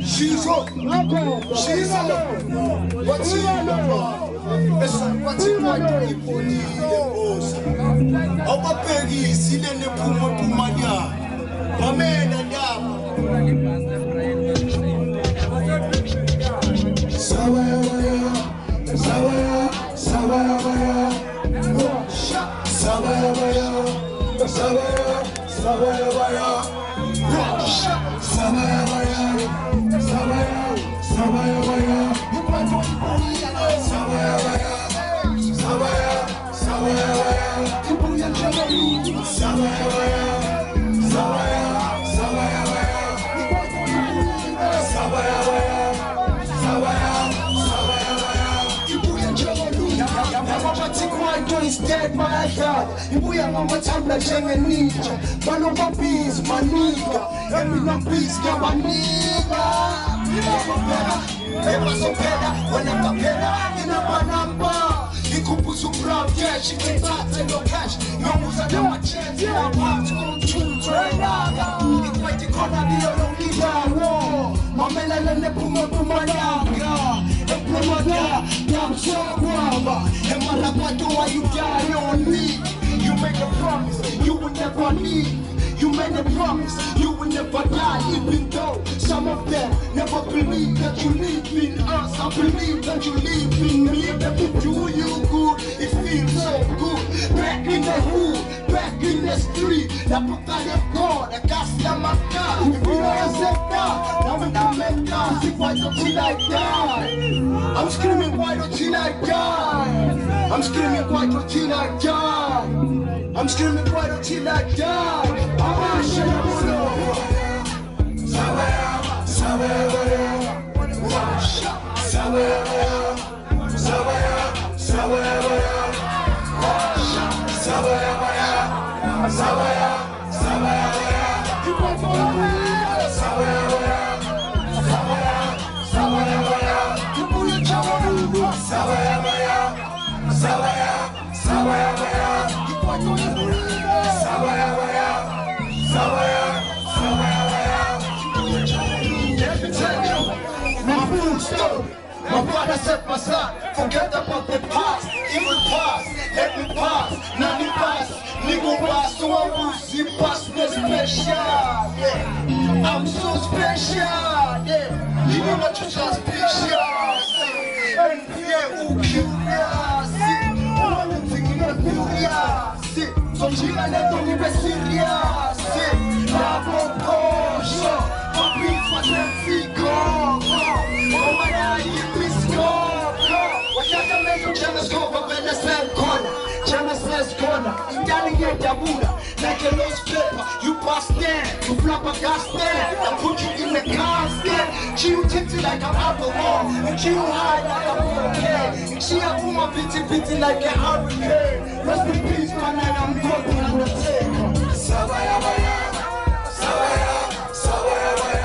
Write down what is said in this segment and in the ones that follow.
She's up. She's up. What's in the what's in my body? Our baby is in the Pumania. My man and is dead, my God. We are on my time like Ninja. Man of my bees, my nigga. Every no bees, get my nigga. Never so better, when I'm better, in a number. You could put some brown cash, you can talk to no cash. No one's at my chance, you know, I'm going to right now. It's like the corner, the other leader. My men are in the Puma, I'm so guava. And my lap, why you die on me? You made a promise, you would never leave. You made a promise, you would never die. Even though some of them never believe that you live in us, I believe that you live in me. That we do you good, it feels so good. Back in the hood, back in the street. That book I have God, I got some of God. If you don't accept that, now we can make that. See why don't you like die? I'm screaming, why don't you like die? I'm screaming, why don't you like die? I'm screaming, why don't you like die? I'm my father said, my son, forget about the past. It will pass, let me pass. Now you pass, nigga pass. So I will see past the special. Yeah. I'm so special. Yeah. You know what you just special. And yeah, who curious? One thing in the curious. So she got that on the serious. Love of course. My beats, my damn feet go. Oh my God, you miss go. What you can make you jealous go for Venezuela corner. Jealous corner. Italian Dabura. Like a lost paper. You pass there. You flop a gas there. I put you in the casket. She you tinted like I'm alcohol. And she you high like I'm okay. And she a woman pity like a hurricane. Rest in peace, man, and I'm talking on the table. Sabaya, Sabaya, Sabaya, Sabaya,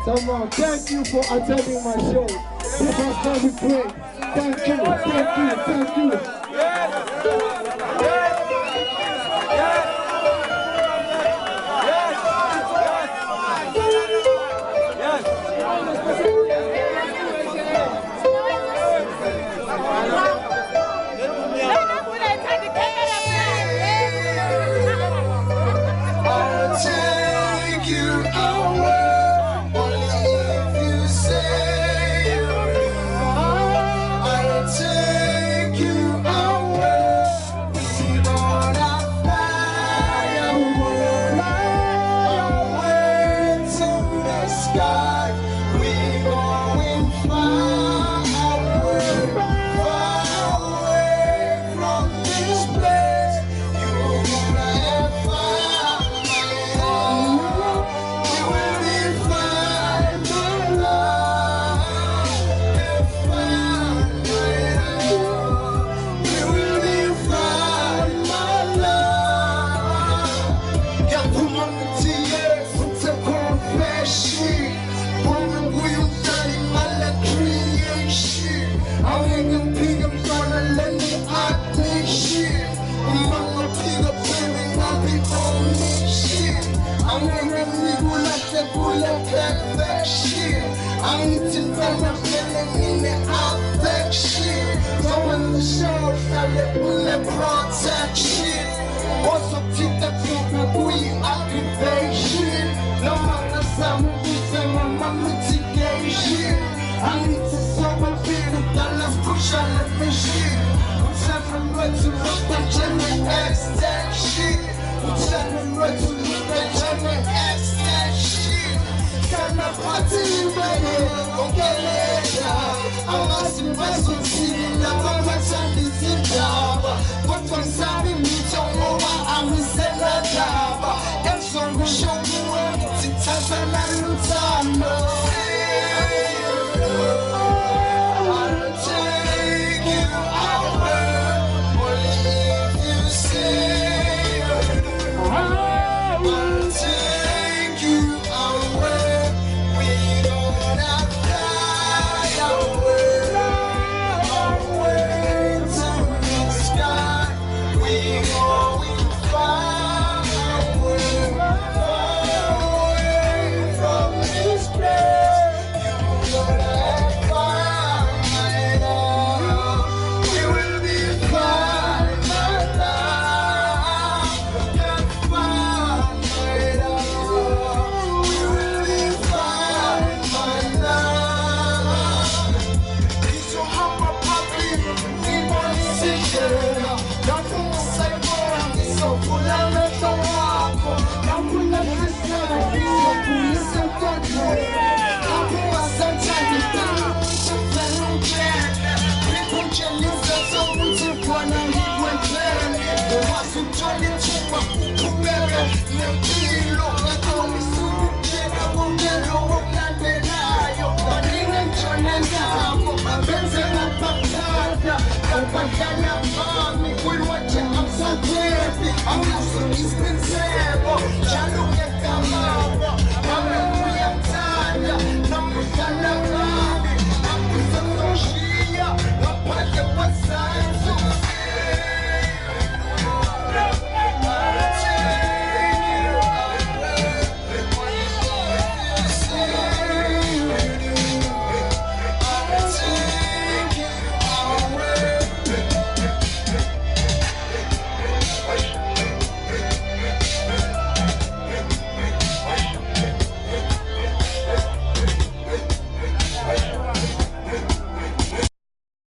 Come on, thank you for attending my show. This was very great. Thank you, thank you, thank you. I need to know I'm feeling in the affection. Throwing the shows, I let protection. Also keep the people we occupation. No matter some reason, my mitigation. I need to solve a bit of dollars, push on the machine. I'm trying to look the general extension. I'm trying to look the general extension. Kana party ready, okay later. I'm asking for some city, now I'm a child is in job. But when something meets your mama, I'm in Senegal.